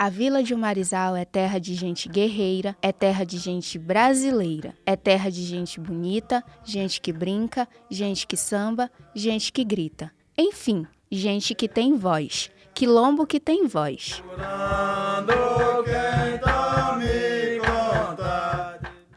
A Vila de Umarizal é terra de gente guerreira, é terra de gente brasileira, é terra de gente bonita, gente que brinca, gente que samba, gente que grita. Enfim, gente que tem voz, quilombo que tem voz.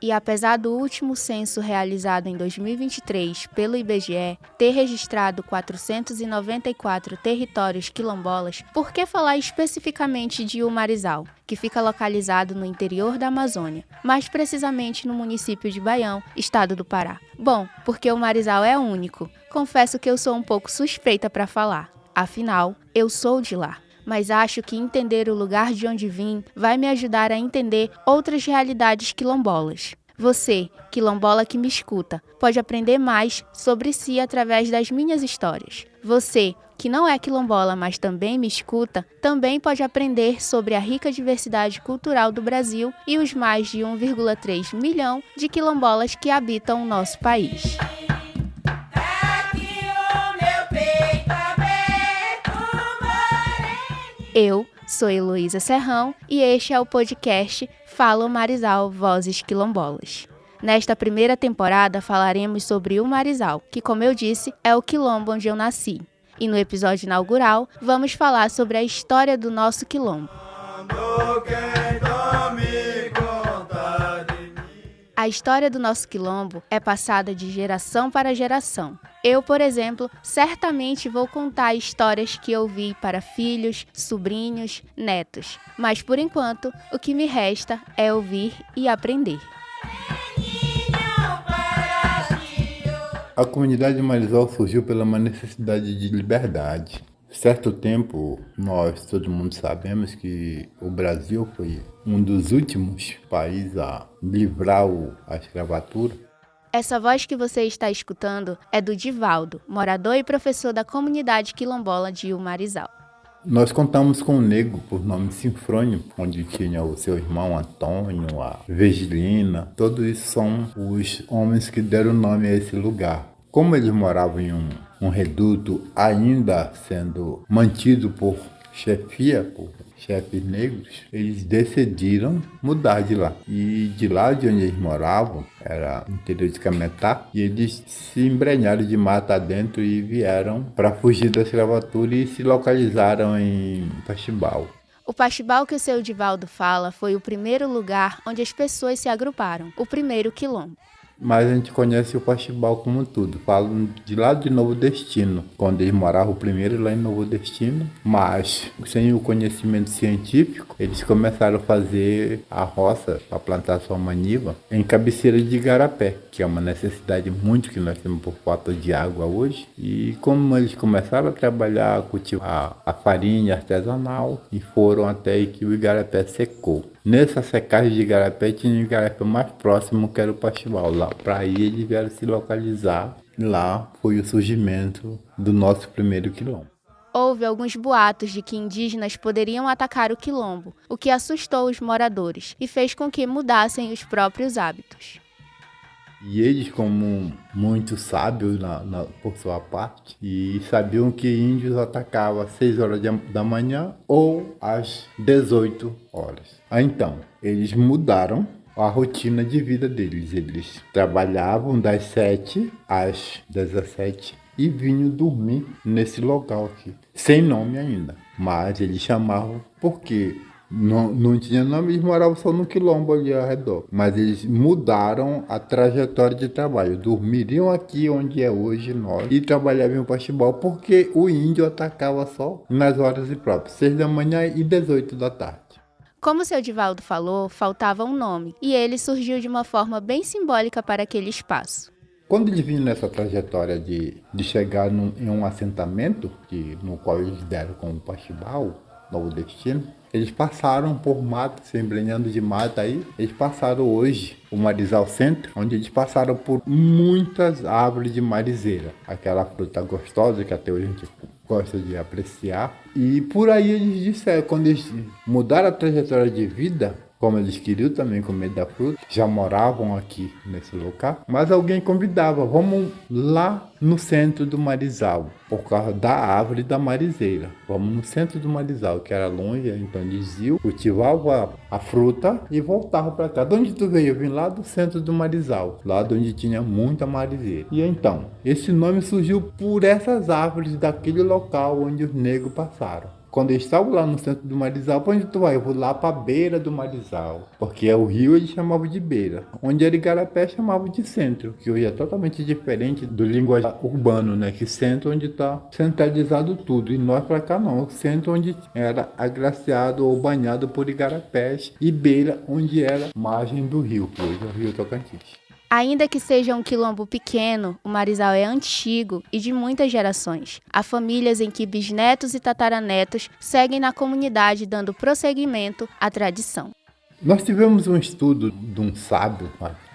E apesar do último censo realizado em 2023 pelo IBGE ter registrado 494 territórios quilombolas, por que falar especificamente de Umarizal, que fica localizado no interior da Amazônia, mais precisamente no município de Baião, estado do Pará? Bom, porque Umarizal é único. Confesso que eu sou um pouco suspeita para falar. Afinal, eu sou de lá. Mas acho que entender o lugar de onde vim vai me ajudar a entender outras realidades quilombolas. Você, quilombola que me escuta, pode aprender mais sobre si através das minhas histórias. Você, que não é quilombola, mas também me escuta, também pode aprender sobre a rica diversidade cultural do Brasil e os mais de 1,3 milhão de quilombolas que habitam o nosso país. Eu sou Heloísa Serrão e este é o podcast Fala Umarizal, Vozes Quilombolas. Nesta primeira temporada falaremos sobre Umarizal, que, como eu disse, é o quilombo onde eu nasci. E no episódio inaugural vamos falar sobre a história do nosso quilombo. A história do nosso quilombo é passada de geração para geração. Eu, por exemplo, certamente vou contar histórias que eu vi para filhos, sobrinhos, netos. Mas, por enquanto, o que me resta é ouvir e aprender. A comunidade de Umarizal surgiu pela uma necessidade de liberdade. Certo tempo, todo mundo sabemos que o Brasil foi um dos últimos países a livrar a escravatura. Essa voz que você está escutando é do Divaldo, morador e professor da comunidade quilombola de Umarizal. Nós contamos com um negro por nome Sinfrônio, onde tinha o seu irmão Antônio, a Virgilina. Todos isso são os homens que deram nome a esse lugar. Como eles moravam em um reduto ainda sendo mantido por chefia, por chefes negros, eles decidiram mudar de lá. E de lá de onde eles moravam, era no interior de Cametá, e eles se embrenharam de mata dentro e vieram para fugir da escravatura e se localizaram em Pachibal. O Pachibal que o seu Divaldo fala foi o primeiro lugar onde as pessoas se agruparam, o primeiro quilombo. Mas a gente conhece o Pachibal como tudo. Falam de lá de Novo Destino, quando eles moravam primeiro lá em Novo Destino. Mas, sem o conhecimento científico, eles começaram a fazer a roça para plantação maniva em cabeceira de igarapé, que é uma necessidade muito que nós temos por falta de água hoje. E como eles começaram a trabalhar, cultivar a farinha artesanal, e foram até que o igarapé secou. Nessa secagem de igarapé, tinha o igarapé mais próximo, que era o Pachibal. Lá para aí eles vieram se localizar. Lá foi o surgimento do nosso primeiro quilombo. Houve alguns boatos de que indígenas poderiam atacar o quilombo, o que assustou os moradores e fez com que mudassem os próprios hábitos. E eles, como muito sábios por sua parte, e sabiam que índios atacavam às 6 horas da manhã ou às 18 horas. Então, eles mudaram a rotina de vida deles. Eles trabalhavam das 7 às 17 e vinham dormir nesse local aqui, sem nome ainda. Mas eles chamavam porque não tinha nome, eles moravam só no quilombo ali ao redor. Mas eles mudaram a trajetória de trabalho. Dormiriam aqui onde é hoje nós e trabalhavam em Pachibal porque o índio atacava só nas horas próprias, 6 da manhã e 18 da tarde. Como o seu Divaldo falou, faltava um nome, e ele surgiu de uma forma bem simbólica para aquele espaço. Quando eles vinham nessa trajetória de chegar em um assentamento, no qual eles deram com o Pachibal, Novo Destino, eles passaram por mata, se embrenhando de mata aí. Eles passaram hoje o Umarizal Centro, onde eles passaram por muitas árvores de marizeira. Aquela fruta gostosa que até hoje a gente gosta de apreciar. E por aí eles disseram, quando eles mudaram a trajetória de vida, Como eles queriam também comer da fruta, já moravam aqui nesse local, mas alguém convidava, vamos lá no centro do Marizal, por causa da árvore da marizeira. Vamos no centro do Marizal, que era longe, então eles iam, cultivavam a fruta e voltavam para cá. De onde tu veio? Eu vim lá do centro do Marizal, lá de onde tinha muita marizeira. E então, esse nome surgiu por essas árvores daquele local onde os negros passaram. Quando eu estava lá no centro do Marizal, para onde tu vai? Eu vou lá para a beira do Marizal, porque é o rio eles chamavam de beira. Onde era Igarapé chamavam de centro, que hoje é totalmente diferente do linguagem urbano, né? Que centro onde está centralizado tudo. E nós para cá não, o centro onde era agraciado ou banhado por igarapés e beira onde era margem do rio, que hoje é o Rio Tocantins. Ainda que seja um quilombo pequeno, o Marizal é antigo e de muitas gerações. Há famílias em que bisnetos e tataranetos seguem na comunidade dando prosseguimento à tradição. Nós tivemos um estudo de um sábio,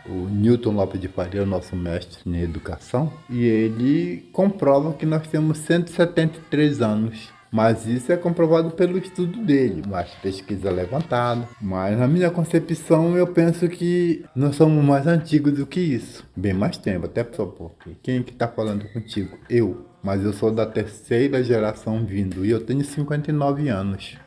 o Newton Lopes de Faria, nosso mestre em educação, e ele comprova que nós temos 173 anos. Mas isso é comprovado pelo estudo dele, mais pesquisa levantada. Mas na minha concepção eu penso que nós somos mais antigos do que isso. Bem mais tempo, até porque quem que está falando contigo? Eu. Mas eu sou da terceira geração vindo e eu tenho 59 anos.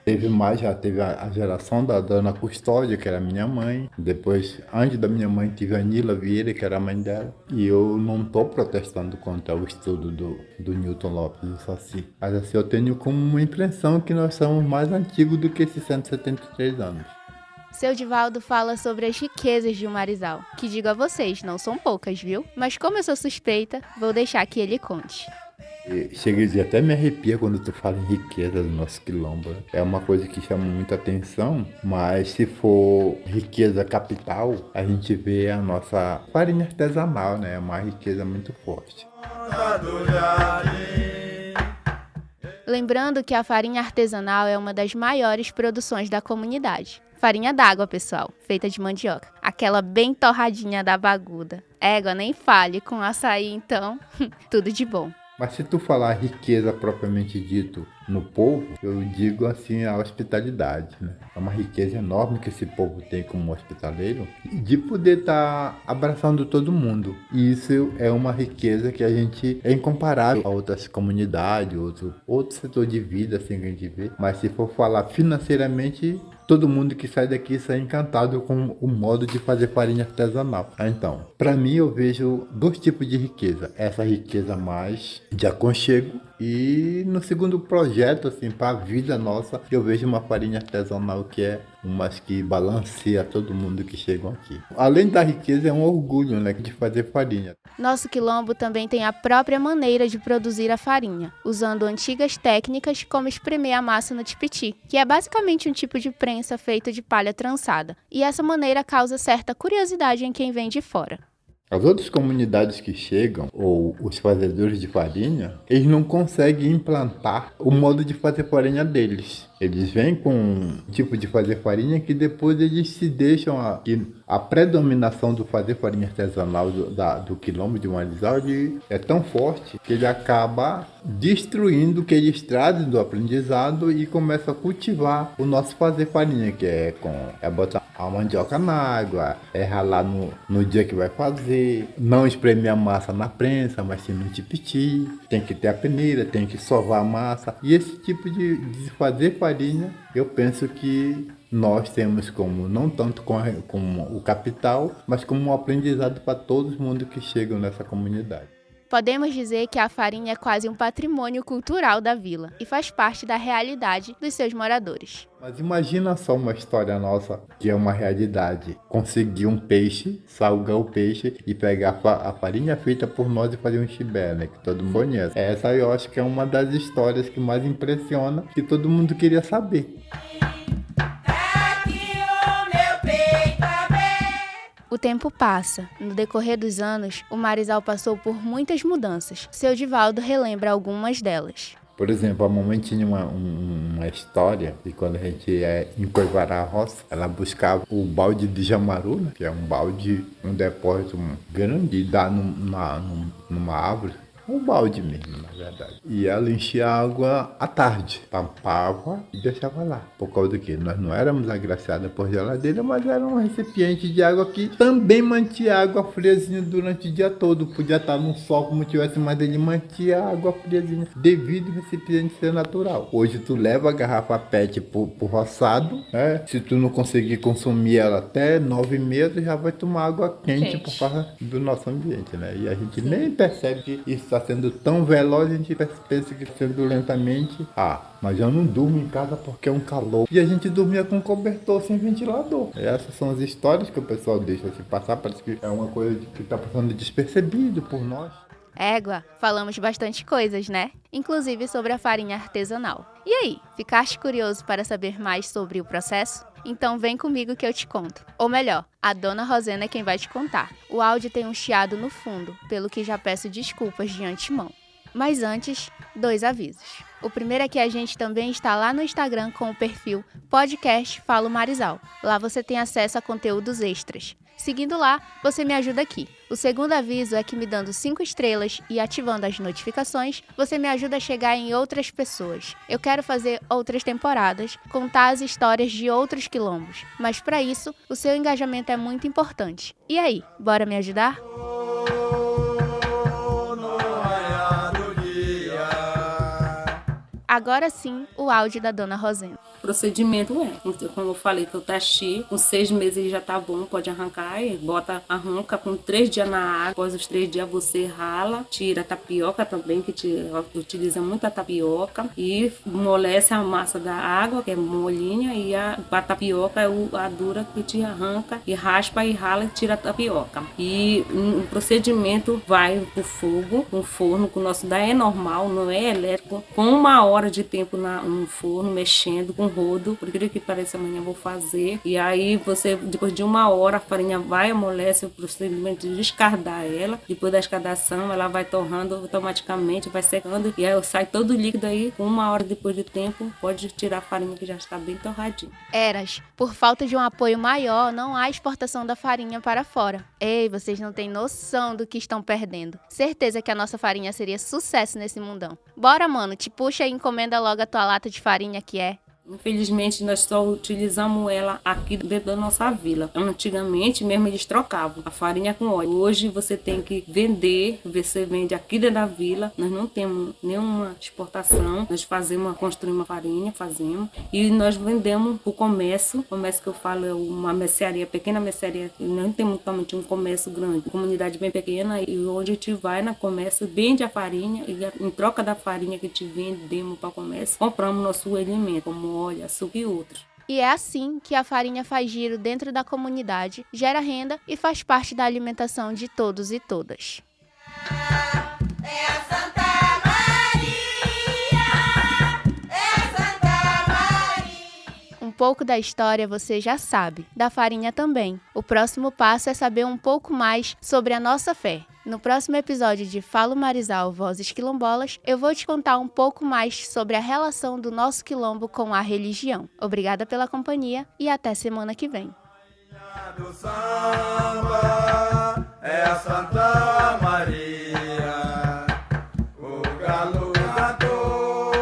Já teve a geração da Dona Custódia, que era minha mãe. Depois, antes da minha mãe, tive a Nila Vieira, que era a mãe dela. E eu não estou protestando contra o estudo do Newton Lopes do Saci. Mas assim, eu tenho como uma impressão que nós somos mais antigos do que esses 173 anos. Seu Divaldo fala sobre as riquezas de um Marizal, que digo a vocês, não são poucas, viu? Mas como eu sou suspeita, vou deixar que ele conte. Chega de até me arrepia quando tu fala em riqueza do nosso quilombo. É uma coisa que chama muita atenção, mas se for riqueza capital, a gente vê a nossa farinha artesanal, né? É uma riqueza muito forte. Lembrando que a farinha artesanal é uma das maiores produções da comunidade. Farinha d'água, pessoal, feita de mandioca. Aquela bem torradinha da baguda. Égua, nem fale, com açaí então, tudo de bom. Mas se tu falar riqueza propriamente dito no povo, eu digo assim a hospitalidade, né? É uma riqueza enorme que esse povo tem como hospitaleiro de poder estar abraçando todo mundo. E isso é uma riqueza que a gente é incomparável a outras comunidades, outro setor de vida assim que a gente vê. Mas se for falar financeiramente, todo mundo que sai daqui sai encantado com o modo de fazer farinha artesanal. Então, para mim eu vejo dois tipos de riqueza. Essa riqueza mais de aconchego e no segundo projeto, assim, para a vida nossa, eu vejo uma farinha artesanal que é uma que balanceia todo mundo que chega aqui. Além da riqueza, é um orgulho, né, de fazer farinha. Nosso quilombo também tem a própria maneira de produzir a farinha, usando antigas técnicas como espremer a massa no tipiti, que é basicamente um tipo de prensa feita de palha trançada. E essa maneira causa certa curiosidade em quem vem de fora. As outras comunidades que chegam, ou os fazedores de farinha, eles não conseguem implantar o modo de fazer farinha deles. Eles vêm com um tipo de fazer farinha que depois eles se deixam a predominação do fazer farinha artesanal do quilombo de Marizal é tão forte que ele acaba destruindo o que eles trazem do aprendizado e começa a cultivar o nosso fazer farinha, que é botar a mandioca na água, é ralar no dia que vai fazer, não espremer a massa na prensa, mas sim no tipiti, tem que ter a peneira, tem que sovar a massa. E esse tipo de fazer farinha, eu penso que nós temos como, não tanto como o capital, mas como um aprendizado para todo mundo que chega nessa comunidade. Podemos dizer que a farinha é quase um patrimônio cultural da vila e faz parte da realidade dos seus moradores. Mas imagina só uma história nossa que é uma realidade. Conseguir um peixe, salgar o peixe e pegar a farinha feita por nós e fazer um chibé, né? Que todo mundo conhece. Essa eu acho que é uma das histórias que mais impressiona, que todo mundo queria saber. O tempo passa. No decorrer dos anos, o Marizal passou por muitas mudanças. Seu Divaldo relembra algumas delas. Por exemplo, a mamãe tinha uma história de quando a gente ia encoivarar a roça, ela buscava o balde de jamaru, né? Que é um balde, um depósito grande, e dá numa árvore. um balde mesmo, na verdade. E ela enchia água à tarde, tampava e deixava lá. Por causa do quê? Nós não éramos agraciados por geladeira, mas era um recipiente de água que também mantinha água friazinha durante o dia todo. Podia estar no sol como tivesse, mas ele mantinha a água friazinha devido ao recipiente ser natural. Hoje tu leva a garrafa PET pro roçado, né? Se tu não conseguir consumir ela até 9h30, tu já vai tomar água quente por causa do nosso ambiente, né? E a gente nem percebe que isso está sendo tão veloz, a gente pensa que sendo lentamente, mas eu não durmo em casa porque é um calor. E a gente dormia com cobertor sem ventilador. Essas são as histórias que o pessoal deixa se passar, parece que é uma coisa que está passando despercebido por nós. Égua, falamos bastante coisas, né? Inclusive sobre a farinha artesanal. E aí, ficaste curioso para saber mais sobre o processo? Então vem comigo que eu te conto. Ou melhor, a dona Rosena é quem vai te contar. O áudio tem um chiado no fundo, pelo que já peço desculpas de antemão. Mas antes, 2 avisos. O primeiro é que a gente também está lá no Instagram com o perfil Podcast Falo Marizal. Lá você tem acesso a conteúdos extras. Seguindo lá, você me ajuda aqui. O segundo aviso é que me dando 5 estrelas e ativando as notificações, você me ajuda a chegar em outras pessoas. Eu quero fazer outras temporadas, contar as histórias de outros quilombos. Mas para isso, o seu engajamento é muito importante. E aí, bora me ajudar? Agora sim, o áudio da dona Rosena. O procedimento como eu falei, que o taxi, com 6 meses ele já tá bom, pode arrancar, e arranca com 3 dias na água. Após os 3 dias você rala, tira a tapioca também, que utiliza muita tapioca, e amolece a massa da água, que é molinha, e a tapioca é a dura que te arranca, e raspa e rala e tira a tapioca. E o procedimento vai pro fogo, um forno, que o nosso daí é normal, não é elétrico, com 1 hora de tempo no forno, mexendo com rodo, por aquilo que parece amanhã eu vou fazer. E aí você, depois de 1 hora, a farinha vai, amolece, o procedimento de descardar ela. Depois da escardação, ela vai torrando automaticamente, vai secando, e aí sai todo o líquido aí. 1 hora depois do tempo, pode tirar a farinha que já está bem torradinha. Eras, por falta de um apoio maior, não há exportação da farinha para fora. Ei, vocês não têm noção do que estão perdendo. Certeza que a nossa farinha seria sucesso nesse mundão. Bora, mano, te puxa e encomenda logo a tua lata de farinha que é. Infelizmente, nós só utilizamos ela aqui dentro da nossa vila. Antigamente, mesmo eles trocavam a farinha com óleo. Hoje, você tem que vender, você vende aqui dentro da vila. Nós não temos nenhuma exportação. Nós construímos uma farinha, fazemos. E nós vendemos para o comércio. O comércio que eu falo é uma mercearia, pequena mercearia. Nós não temos totalmente um comércio grande. Uma comunidade bem pequena. E onde a gente vai na comércio, vende a farinha. E em troca da farinha que a gente vendemos para o comércio, compramos nosso alimento, como óleo, açúcar e outros. E é assim que a farinha faz giro dentro da comunidade, gera renda e faz parte da alimentação de todos e todas. É a Santa Maria, é a Santa Maria. Um pouco da história você já sabe, da farinha também. O próximo passo é saber um pouco mais sobre a nossa fé. No próximo episódio de Falo Marizal, Vozes Quilombolas, eu vou te contar um pouco mais sobre a relação do nosso quilombo com a religião. Obrigada pela companhia e até semana que vem. Do samba é a Santa Maria, o galo cantou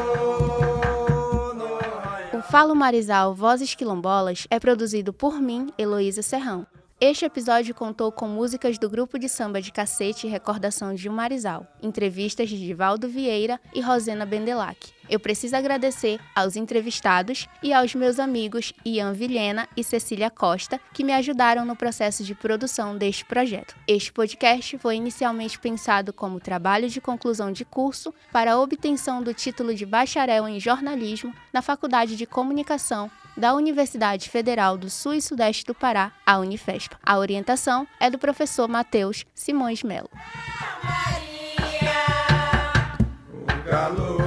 no raio. O Falo Marizal, Vozes Quilombolas é produzido por mim, Heloísa Serrão. Este episódio contou com músicas do grupo de samba de Cacete e Recordação de Marizal, entrevistas de Divaldo Vieira e Rosena Bendelac. Eu preciso agradecer aos entrevistados e aos meus amigos Ian Vilhena e Cecília Costa, que me ajudaram no processo de produção deste projeto. Este podcast foi inicialmente pensado como trabalho de conclusão de curso para a obtenção do título de bacharel em jornalismo na Faculdade de Comunicação da Universidade Federal do Sul e Sudeste do Pará, a Unifespa. A orientação é do professor Matheus Simões Melo. O galo